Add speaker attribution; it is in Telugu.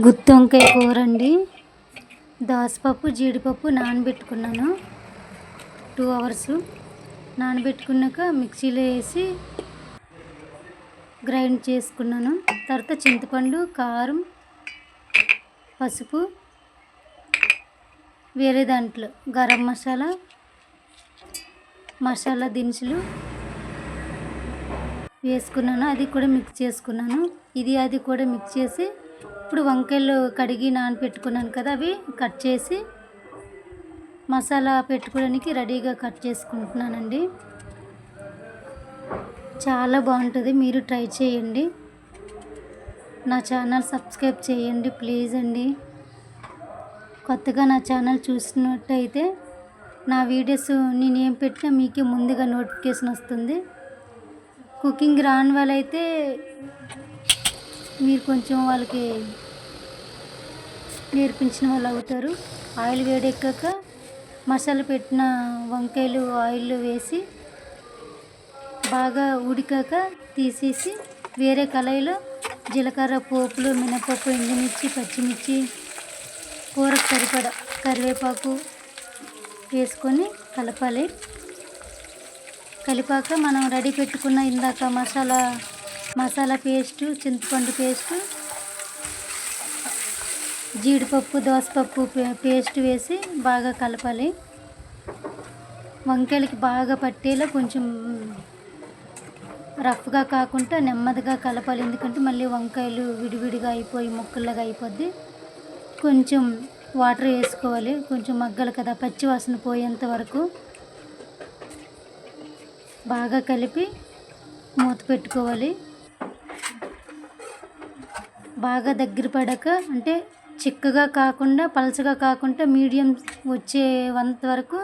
Speaker 1: గుత్తి వంకాయ కూర అండి. దోసపప్పు జీడిపప్పు నానబెట్టుకున్నాను 2 అవర్స్. నానబెట్టుకున్నాక మిక్సీలో వేసి గ్రైండ్ చేసుకున్నాను. తర్వాత చింతపండు, కారం, పసుపు, వేరే దాంట్లో గరం మసాలా, మసాలా దినుసులు వేసుకున్నాను. అది కూడా మిక్స్ చేసుకున్నాను. అది కూడా మిక్స్ చేసి ఇప్పుడు వంకాయలు కడిగి నానబెట్టుకున్నాను కదా, అవి కట్ చేసి మసాలా పెట్టుకోవడానికి రెడీగా కట్ చేసుకుంటున్నానండి. చాలా బాగుంటుంది, మీరు ట్రై చేయండి. నా ఛానల్ సబ్స్క్రైబ్ చేయండి ప్లీజ్ అండి. కొత్తగా నా ఛానల్ చూసినట్టయితే నా వీడియోస్ నేను ఏం పెట్టినా మీకే ముందుగా నోటిఫికేషన్ వస్తుంది. కుకింగ్ రాని వాళ్ళైతే మీరు కొంచెం వాళ్ళకి నేర్పించిన వాళ్ళు అవుతారు. ఆయిల్ వేడెక్కాక మసాలా పెట్టిన వంకాయలు ఆయిల్లో వేసి బాగా ఉడికాక తీసేసి వేరే కళాయిలో జీలకర్ర, పోపులు, మినపప్పు, ఎండుమిర్చి, పచ్చిమిర్చి, కూరకు సరిపడా కరివేపాకు వేసుకొని కలపాలి. కలిపాక మనం రెడీ పెట్టుకున్న ఇందాక మసాలా పేస్టు, చింతపండు పేస్టు, జీడిపప్పు, దోసపప్పు పేస్ట్ వేసి బాగా కలపాలి. వంకాయలకి బాగా పట్టేలా కొంచెం రఫ్గా కాకుండా నెమ్మదిగా కలపాలి. ఎందుకంటే మళ్ళీ వంకాయలు విడివిడిగా అయిపోయి ముక్కల్లాగా అయిపోద్ది. కొంచెం వాటర్ వేసుకోవాలి, కొంచెం మగ్గలు కదా, పచ్చి వాసన పోయేంత వరకు బాగా కలిపి మూత పెట్టుకోవాలి. బాగా దగ్గర పడాక, అంటే చిక్కగా కాకుండా పలచగా కాకుండా మీడియం వచ్చేంత వరకు